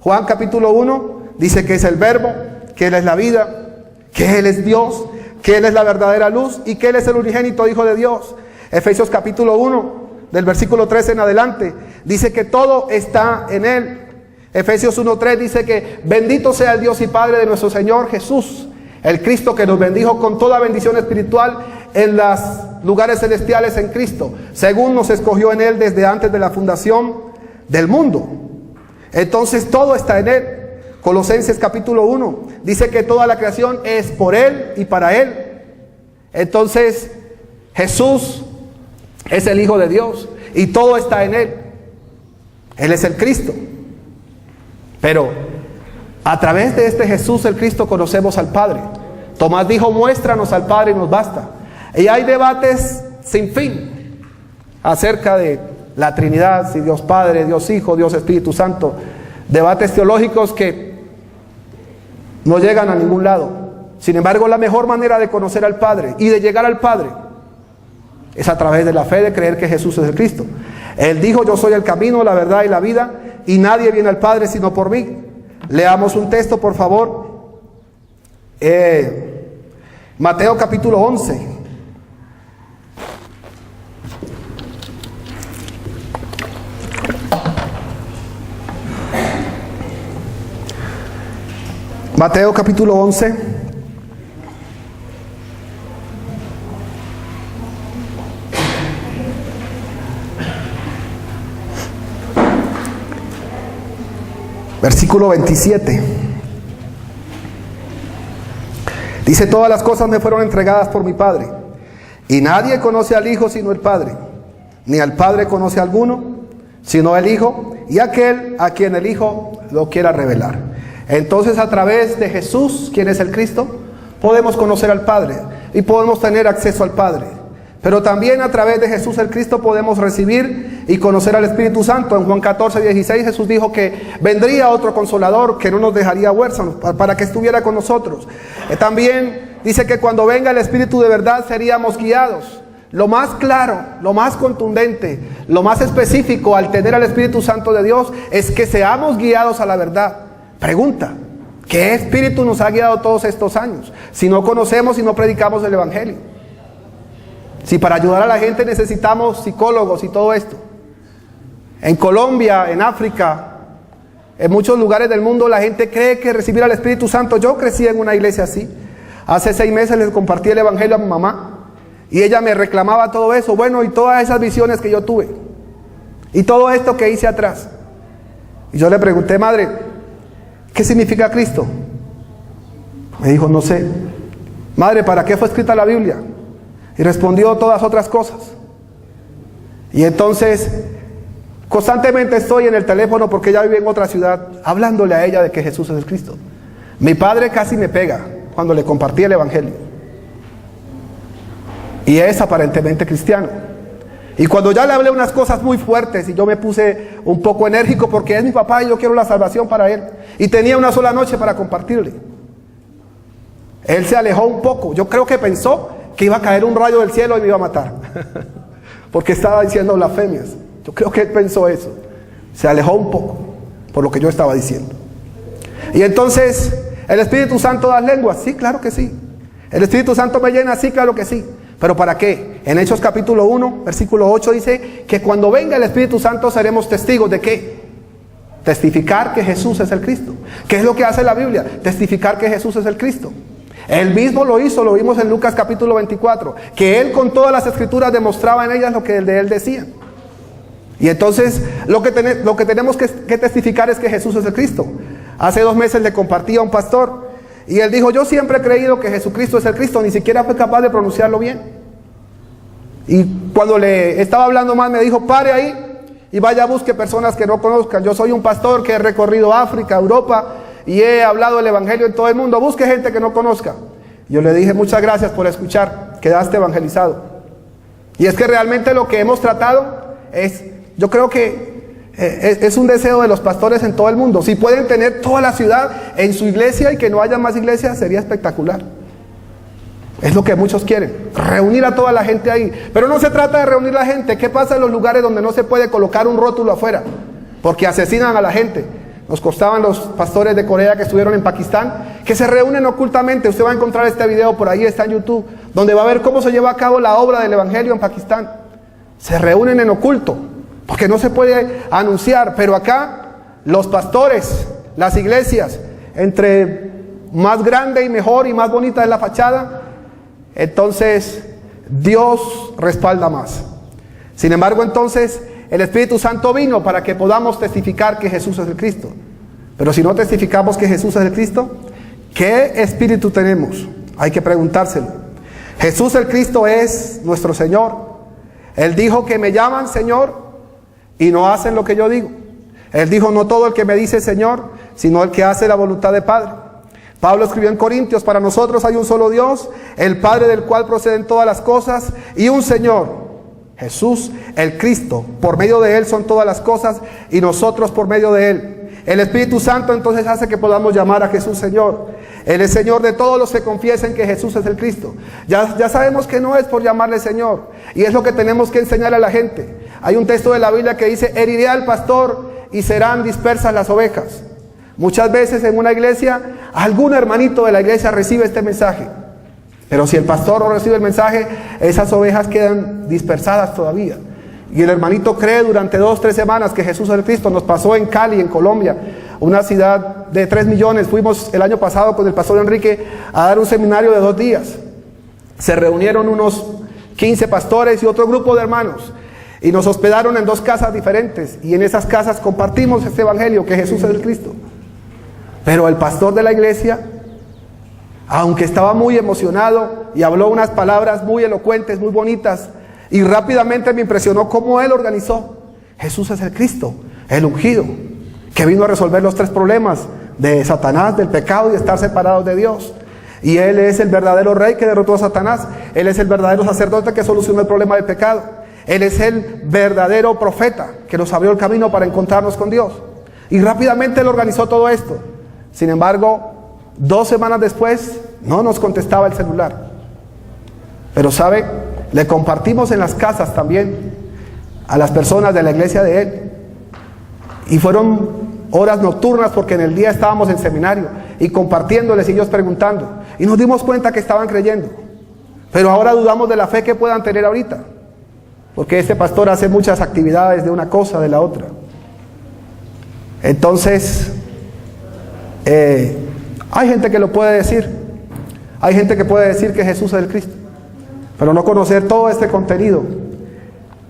Juan capítulo 1 dice que es el Verbo, que Él es la vida, que Él es Dios, que Él es la verdadera luz y que Él es el unigénito Hijo de Dios. Efesios capítulo 1 del versículo 13 en adelante dice que todo está en Él. Efesios 1:3 dice que bendito sea el Dios y Padre de nuestro Señor Jesús, el Cristo, que nos bendijo con toda bendición espiritual en los lugares celestiales en Cristo, según nos escogió en Él desde antes de la fundación del mundo. Entonces todo está en Él. Colosenses capítulo 1 dice que toda la creación es por Él y para Él. Entonces Jesús es el Hijo de Dios y todo está en Él. Él es el Cristo. Pero a través de este Jesús el Cristo conocemos al Padre. Tomás dijo: muéstranos al Padre y nos basta. Y hay debates sin fin acerca de la Trinidad, si Dios Padre, Dios Hijo, Dios Espíritu Santo. Debates teológicos que no llegan a ningún lado. Sin embargo, la mejor manera de conocer al Padre y de llegar al Padre es a través de la fe, de creer que Jesús es el Cristo. Él dijo: yo soy el camino, la verdad y la vida, y nadie viene al Padre sino por mí. Leamos un texto, por favor. Mateo capítulo 11. Mateo capítulo 11. Versículo 27. Dice: todas las cosas me fueron entregadas por mi Padre, y nadie conoce al Hijo sino el Padre, ni al Padre conoce a alguno sino el Hijo, y aquel a quien el Hijo lo quiera revelar. Entonces, a través de Jesús, quien es el Cristo, podemos conocer al Padre y podemos tener acceso al Padre. Pero también a través de Jesús el Cristo podemos recibir y conocer al Espíritu Santo. En Juan 14:16 Jesús dijo que vendría otro Consolador que no nos dejaría huérfanos, para que estuviera con nosotros. También dice que cuando venga el Espíritu de verdad seríamos guiados. Lo más claro, lo más contundente, lo más específico al tener al Espíritu Santo de Dios es que seamos guiados a la verdad. Pregunta: ¿qué espíritu nos ha guiado todos estos años? Si no conocemos y no predicamos el Evangelio. Si para ayudar a la gente necesitamos psicólogos y todo esto. En Colombia, en África, en muchos lugares del mundo la gente cree que recibir al Espíritu Santo. Yo crecí en una iglesia así. Hace 6 meses les compartí el Evangelio a mi mamá y ella me reclamaba todo eso. Bueno, y todas esas visiones que yo tuve y todo esto que hice atrás. Y yo le pregunté: madre, ¿qué significa Cristo? Me dijo: no sé. Madre, ¿para qué fue escrita la Biblia? Y respondió: todas otras cosas. Y entonces constantemente estoy en el teléfono, porque ella vive en otra ciudad, hablándole a ella de que Jesús es el Cristo. Mi padre casi me pega cuando le compartí el Evangelio, y es aparentemente cristiano. Y cuando ya le hablé unas cosas muy fuertes y yo me puse un poco enérgico, porque es mi papá y yo quiero la salvación para él, y tenía una sola noche para compartirle, él se alejó un poco. Yo creo que pensó que iba a caer un rayo del cielo y me iba a matar porque estaba diciendo blasfemias. Yo creo que él pensó eso. Se alejó un poco por lo que yo estaba diciendo. Y entonces: ¿el Espíritu Santo da lenguas? Sí, claro que sí. ¿El Espíritu Santo me llena? Sí, claro que sí. ¿Pero para qué? En Hechos capítulo 1, versículo 8 dice que cuando venga el Espíritu Santo seremos testigos ¿de qué? Testificar que Jesús es el Cristo. ¿Qué es lo que hace la Biblia? Testificar que Jesús es el Cristo. Él mismo lo hizo, lo vimos en Lucas capítulo 24, que Él con todas las escrituras demostraba en ellas lo que de Él decía. Y entonces lo que tenemos que testificar es que Jesús es el Cristo. Hace 2 meses le compartí a un pastor y él dijo: yo siempre he creído que Jesucristo es el Cristo, ni siquiera fue capaz de pronunciarlo bien. Y cuando le estaba hablando más me dijo: pare ahí y vaya, busque personas que no conozcan. Yo soy un pastor que he recorrido África, Europa, y he hablado el Evangelio en todo el mundo. Busque gente que no conozca. Yo le dije: muchas gracias por escuchar, quedaste evangelizado. Y es que realmente lo que hemos tratado es, yo creo que es un deseo de los pastores en todo el mundo. Si pueden tener toda la ciudad en su iglesia y que no haya más iglesias, sería espectacular. Es lo que muchos quieren, reunir a toda la gente ahí. Pero no se trata de reunir a la gente. ¿Qué pasa en los lugares donde no se puede colocar un rótulo afuera? Porque asesinan a la gente. Nos contaban los pastores de Corea que estuvieron en Pakistán, que se reúnen ocultamente. Usted va a encontrar este video, por ahí está en YouTube, donde va a ver cómo se lleva a cabo la obra del Evangelio en Pakistán. Se reúnen en oculto, porque no se puede anunciar. Pero acá, los pastores, las iglesias, entre más grande y mejor y más bonita es la fachada, entonces Dios respalda más. Sin embargo, entonces el Espíritu Santo vino para que podamos testificar que Jesús es el Cristo. Pero si no testificamos que Jesús es el Cristo, ¿qué espíritu tenemos? Hay que preguntárselo. Jesús el Cristo es nuestro Señor. Él dijo que me llaman Señor y no hacen lo que yo digo. Él dijo: no todo el que me dice Señor, sino el que hace la voluntad del Padre. Pablo escribió en Corintios: para nosotros hay un solo Dios, el Padre del cual proceden todas las cosas, y un Señor, Jesús el Cristo. Por medio de Él son todas las cosas y nosotros por medio de Él. El Espíritu Santo entonces hace que podamos llamar a Jesús Señor. Él es Señor de todos los que confiesen que Jesús es el Cristo. Ya sabemos que no es por llamarle Señor, y es lo que tenemos que enseñar a la gente. Hay un texto de la Biblia que dice: heriré al pastor y serán dispersas las ovejas. Muchas veces en una iglesia, algún hermanito de la iglesia recibe este mensaje, pero si el pastor no recibe el mensaje, esas ovejas quedan dispersadas todavía. Y el hermanito cree durante 2 o 3 semanas que Jesús es el Cristo. Nos pasó en Cali, en Colombia, una ciudad de 3 millones. Fuimos el año pasado con el pastor Enrique a dar un seminario de 2 días. Se reunieron unos 15 pastores y otro grupo de hermanos, y nos hospedaron en 2 casas diferentes, y en esas casas compartimos este evangelio, que Jesús es el Cristo. Pero el pastor de la iglesia, aunque estaba muy emocionado y habló unas palabras muy elocuentes, muy bonitas, y rápidamente me impresionó cómo él organizó. Jesús es el Cristo, el ungido, que vino a resolver los 3 problemas de Satanás, del pecado y de estar separados de Dios. Y Él es el verdadero rey que derrotó a Satanás. Él es el verdadero sacerdote que solucionó el problema del pecado. Él es el verdadero profeta que nos abrió el camino para encontrarnos con Dios. Y rápidamente Él organizó todo esto. Sin embargo, 2 semanas después no nos contestaba el celular. Pero sabe, le compartimos en las casas también a las personas de la iglesia de Él. Y fueron horas nocturnas porque en el día estábamos en seminario y compartiéndoles y ellos preguntando. Y nos dimos cuenta que estaban creyendo. Pero ahora dudamos de la fe que puedan tener ahorita. Porque este pastor hace muchas actividades de una cosa, de la otra. Entonces, hay gente que lo puede decir. Hay gente que puede decir que Jesús es el Cristo. Pero no conocer todo este contenido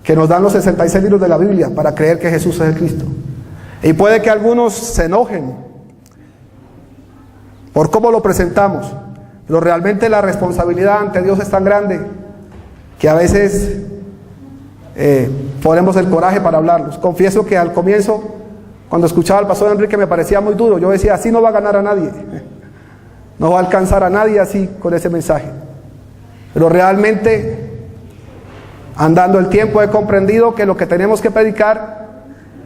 que nos dan los 66 libros de la Biblia para creer que Jesús es el Cristo. Y puede que algunos se enojen por cómo lo presentamos, pero realmente la responsabilidad ante Dios es tan grande que a veces ponemos el coraje para hablarlos. Confieso que al comienzo, cuando escuchaba al pastor Enrique, me parecía muy duro. Yo decía, así no va a ganar a nadie, no va a alcanzar a nadie así con ese mensaje. Pero realmente, andando el tiempo, he comprendido que lo que tenemos que predicar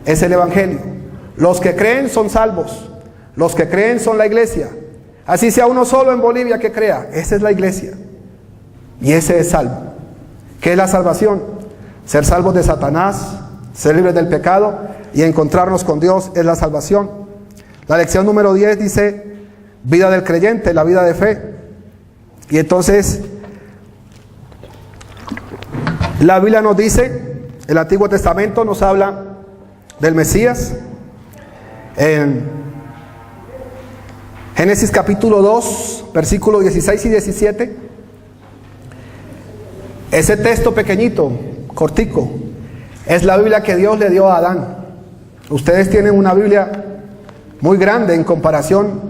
es el Evangelio. Los que creen son salvos. Los que creen son la iglesia. Así sea uno solo en Bolivia que crea, esa es la iglesia. Y ese es salvo. ¿Qué es la salvación? Ser salvos de Satanás, ser libres del pecado y encontrarnos con Dios es la salvación. La lección número 10 dice, vida del creyente, la vida de fe. Y entonces, la Biblia nos dice, el Antiguo Testamento nos habla del Mesías. En Génesis capítulo 2, versículos 16 y 17. Ese texto pequeñito, cortico, es la Biblia que Dios le dio a Adán. Ustedes tienen una Biblia muy grande en comparación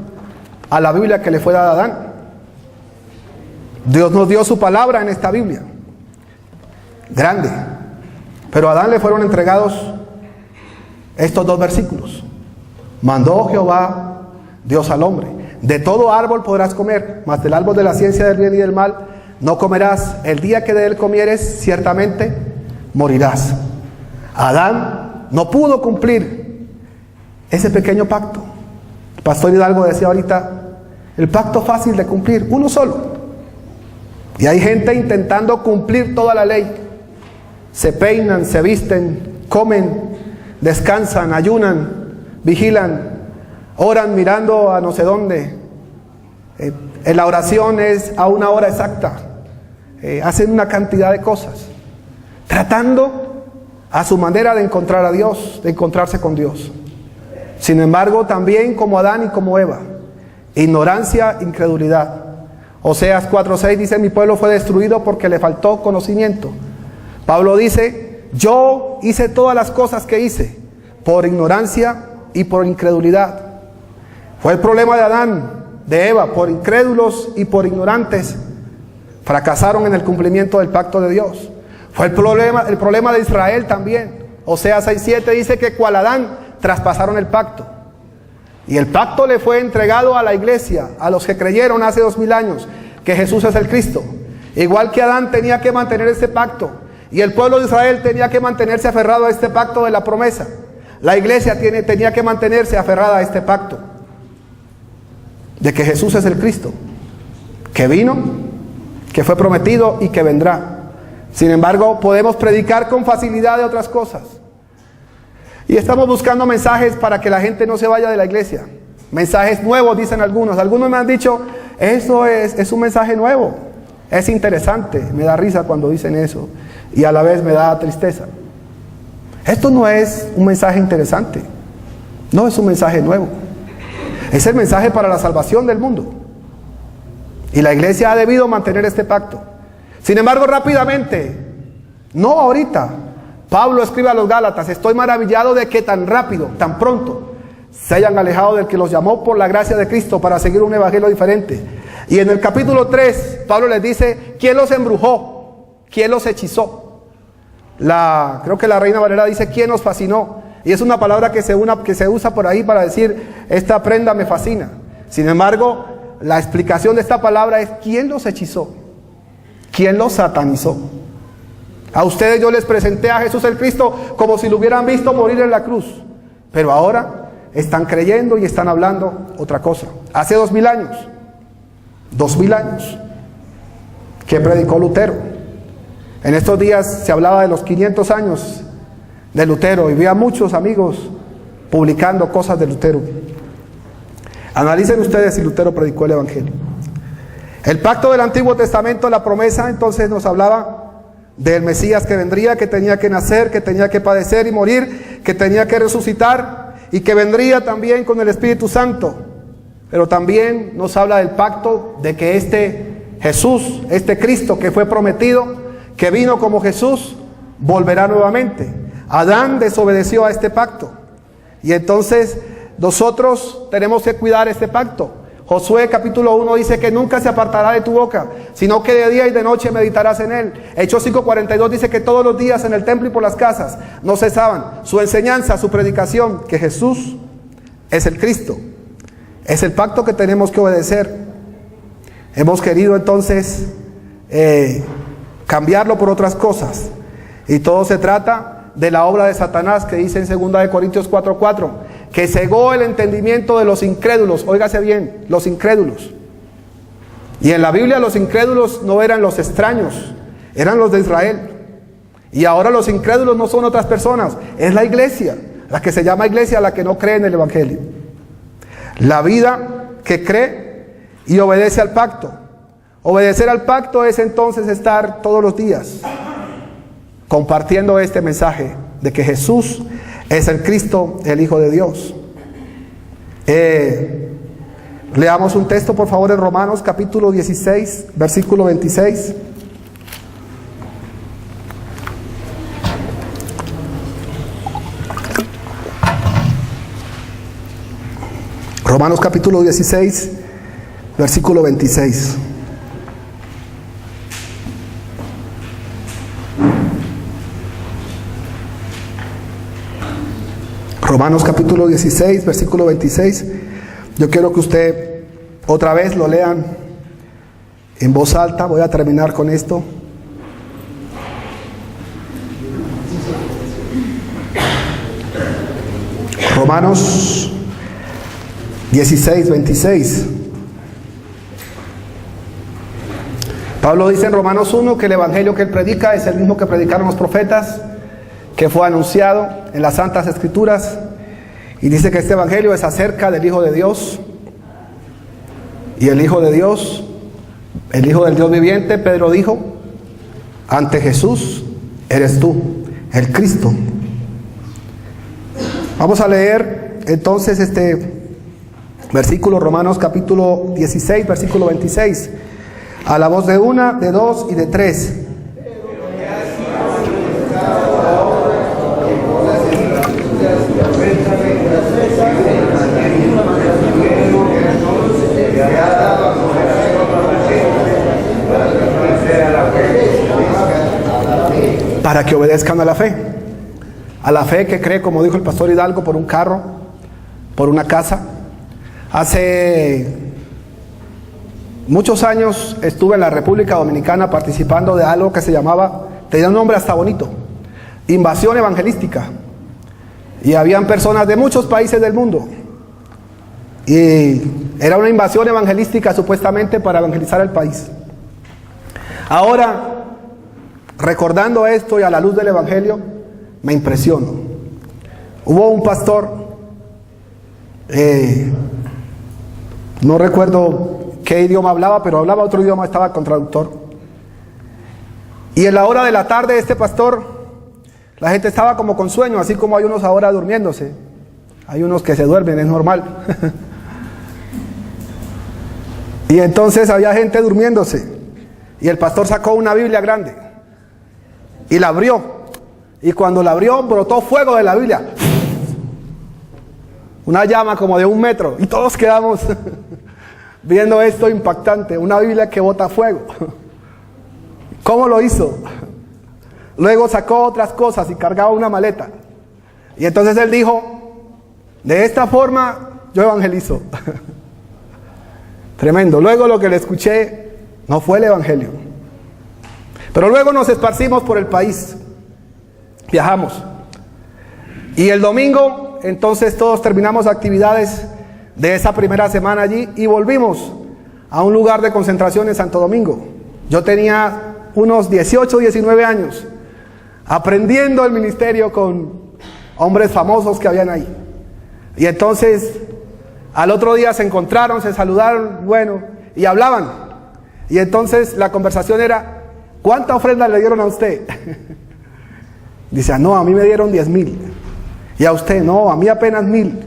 a la Biblia que le fue dada a Adán. Dios nos dio su palabra en esta Biblia, grande, pero a Adán le fueron entregados estos 2 versículos. Mandó Jehová Dios al hombre, de todo árbol podrás comer, mas del árbol de la ciencia del bien y del mal no comerás. El día que de él comieres, ciertamente morirás. Adán no pudo cumplir ese pequeño pacto. El pastor Hidalgo decía ahorita, el pacto fácil de cumplir, uno solo. Y hay gente intentando cumplir toda la ley. Se peinan, se visten, comen, descansan, ayunan, vigilan, oran mirando a no sé dónde. En la oración es a una hora exacta. Hacen una cantidad de cosas, tratando a su manera de encontrar a Dios, de encontrarse con Dios. Sin embargo, también como Adán y como Eva, ignorancia, incredulidad. Oseas 4:6 dice, mi pueblo fue destruido porque le faltó conocimiento. Pablo dice, yo hice todas las cosas que hice por ignorancia y por incredulidad. Fue el problema de Adán, de Eva, por incrédulos y por ignorantes. Fracasaron en el cumplimiento del pacto de Dios. Fue el problema de Israel también. Oseas 6:7 dice que cual Adán traspasaron el pacto. Y el pacto le fue entregado a la iglesia, a los que creyeron hace 2000 años que Jesús es el Cristo. Igual que Adán tenía que mantener este pacto, y el pueblo de Israel tenía que mantenerse aferrado a este pacto de la promesa. La iglesia tenía que mantenerse aferrada a este pacto de que Jesús es el Cristo, que vino, que fue prometido y que vendrá. Sin embargo, podemos predicar con facilidad de otras cosas. Y estamos buscando mensajes para que la gente no se vaya de la iglesia. Mensajes nuevos, dicen algunos. Algunos me han dicho, eso es un mensaje nuevo. Es interesante, me da risa cuando dicen eso. Y a la vez me da tristeza. Esto no es un mensaje interesante. No es un mensaje nuevo. Es el mensaje para la salvación del mundo. Y la iglesia ha debido mantener este pacto. Sin embargo, rápidamente, no ahorita, Pablo escribe a los Gálatas, estoy maravillado de que tan rápido, tan pronto, se hayan alejado del que los llamó por la gracia de Cristo para seguir un evangelio diferente. Y en el capítulo 3, Pablo les dice, ¿quién los embrujó? ¿Quién los hechizó? Creo que la Reina Valera dice, ¿quién los fascinó? Y es una palabra que se usa por ahí para decir, esta prenda me fascina. Sin embargo, la explicación de esta palabra es, ¿quién los hechizó? ¿Quién los satanizó? A ustedes yo les presenté a Jesús el Cristo como si lo hubieran visto morir en la cruz. Pero ahora están creyendo y están hablando otra cosa. Hace 2000 años, que predicó Lutero. En estos días se hablaba de los 500 años de Lutero y vi a muchos amigos publicando cosas de Lutero. Analicen ustedes si Lutero predicó el evangelio. El pacto del Antiguo Testamento, la promesa, entonces nos hablaba del Mesías que vendría, que tenía que nacer, que tenía que padecer y morir, que tenía que resucitar y que vendría también con el Espíritu Santo. Pero también nos habla del pacto de que este Jesús, este Cristo que fue prometido, que vino como Jesús, volverá nuevamente. Adán desobedeció a este pacto y entonces nosotros tenemos que cuidar este pacto. Josué capítulo 1 dice que nunca se apartará de tu boca, sino que de día y de noche meditarás en él. Hechos 5:42 dice que todos los días en el templo y por las casas no cesaban su enseñanza, su predicación, que Jesús es el Cristo. Es el pacto que tenemos que obedecer. Hemos querido entonces cambiarlo por otras cosas. Y todo se trata de la obra de Satanás, que dice en 2 Corintios 4:4, que cegó el entendimiento de los incrédulos. Óigase bien, los incrédulos. Y en la Biblia los incrédulos no eran los extraños, eran los de Israel. Y ahora los incrédulos no son otras personas, es la iglesia, la que se llama iglesia, la que no cree en el evangelio. La vida que cree y obedece al pacto. Obedecer al pacto es entonces estar todos los días compartiendo este mensaje de que Jesús es el Cristo, el Hijo de Dios. Leamos un texto por favor en Romanos capítulo 16, versículo 26. Romanos capítulo 16, versículo 26. Romanos capítulo 16, versículo 26. Yo quiero que usted otra vez lo lean en voz alta. Voy a terminar con esto. Romanos 16, 26. Pablo dice en Romanos 1 que el evangelio que él predica es el mismo que predicaron los profetas, que fue anunciado en las Santas Escrituras, y dice que este evangelio es acerca del Hijo de Dios, y el Hijo de Dios, el Hijo del Dios viviente. Pedro dijo, ante Jesús eres tú, el Cristo. Vamos a leer entonces este versículo, Romanos capítulo 16, versículo 26, a la voz de una, de dos y de tres. Para que obedezcan a la fe que cree, como dijo el pastor Hidalgo, por un carro, por una casa. Hace muchos años estuve en la República Dominicana participando de algo que se llamaba, tenía un nombre hasta bonito, Invasión Evangelística. Y habían personas de muchos países del mundo. Y era una invasión evangelística supuestamente para evangelizar el país. Ahora, recordando esto y a la luz del evangelio, me impresiono. Hubo un pastor, no recuerdo qué idioma hablaba, pero hablaba otro idioma, estaba con traductor. Y en la hora de la tarde este pastor, la gente estaba como con sueño, así como hay unos ahora durmiéndose. Hay unos que se duermen, es normal. Y entonces había gente durmiéndose. Y el pastor sacó una Biblia grande y la abrió. Y cuando la abrió, brotó fuego de la Biblia. una llama como de 1 metro, y todos quedamos viendo esto impactante, una Biblia que bota fuego. ¿Cómo lo hizo? Luego sacó otras cosas y cargaba una maleta. Y entonces él dijo, de esta forma yo evangelizo. Tremendo. Luego lo que le escuché no fue el evangelio. Pero luego nos esparcimos por el país. Viajamos. Y el domingo, entonces todos terminamos actividades de esa primera semana allí y volvimos a un lugar de concentración en Santo Domingo. Yo tenía unos 18, 19 años, aprendiendo el ministerio con hombres famosos que habían ahí. Y entonces, al otro día se encontraron, se saludaron, bueno, y hablaban. Y entonces la conversación era, ¿cuánta ofrenda le dieron a usted? Dice, no, a mí me dieron 10,000. Y a usted, no, a mí apenas 1,000.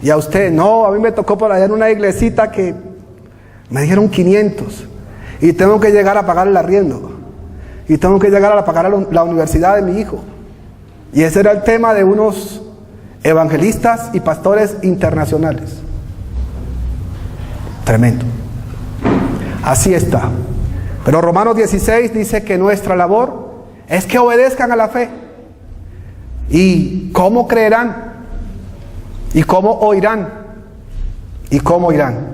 Y a usted, no, a mí me tocó por allá en una iglesita que me dieron 500. Y tengo que llegar a pagar el arriendo. Y tengo que llegar a pagar la universidad de mi hijo. Y ese era el tema de unos evangelistas y pastores internacionales. Tremendo. Así está. Pero Romanos 16 dice que nuestra labor es que obedezcan a la fe. ¿Y cómo creerán? ¿Y cómo oirán? ¿Y cómo irán?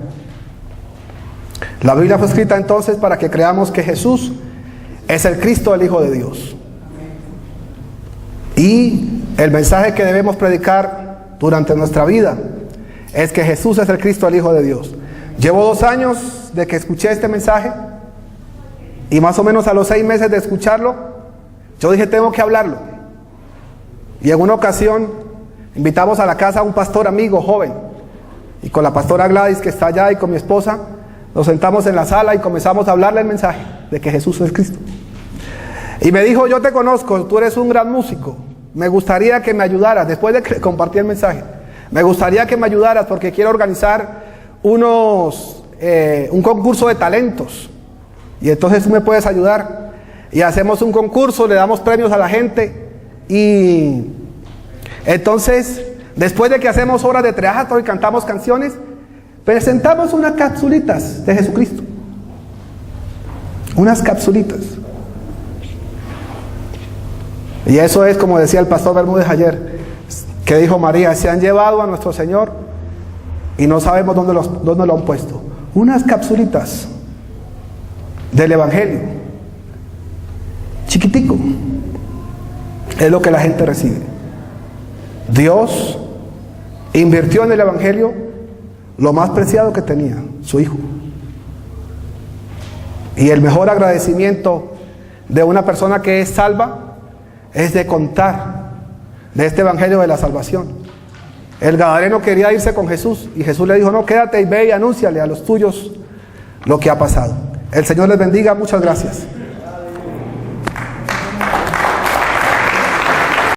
La Biblia fue escrita entonces para que creamos que Jesús es el Cristo, el Hijo de Dios. Y el mensaje que debemos predicar durante nuestra vida es que Jesús es el Cristo, el Hijo de Dios. Llevo 2 años de que escuché este mensaje y más o menos a los 6 meses de escucharlo, yo dije, tengo que hablarlo. Y en una ocasión invitamos a la casa a un pastor amigo joven, y con la pastora Gladys que está allá y con mi esposa nos sentamos en la sala y comenzamos a hablarle el mensaje de que Jesús es Cristo. Y me dijo, yo te conozco, tú eres un gran músico, me gustaría que me ayudaras, después de que compartí el mensaje, me gustaría que me ayudaras porque quiero organizar un concurso de talentos, y entonces tú me puedes ayudar, y hacemos un concurso, le damos premios a la gente, y entonces después de que hacemos horas de teatro y cantamos canciones, presentamos unas capsulitas de Jesucristo, unas capsulitas. Y eso es como decía el pastor Bermúdez ayer, que dijo María, se han llevado a nuestro Señor y no sabemos dónde lo han puesto. Unas capsulitas del Evangelio, chiquitico, es lo que la gente recibe. Dios invirtió en el Evangelio lo más preciado que tenía, su Hijo. Y el mejor agradecimiento de una persona que es salva es de contar de este Evangelio de la salvación. El gadareno quería irse con Jesús y Jesús le dijo, no, quédate y ve y anúnciale a los tuyos lo que ha pasado. El Señor les bendiga, muchas gracias.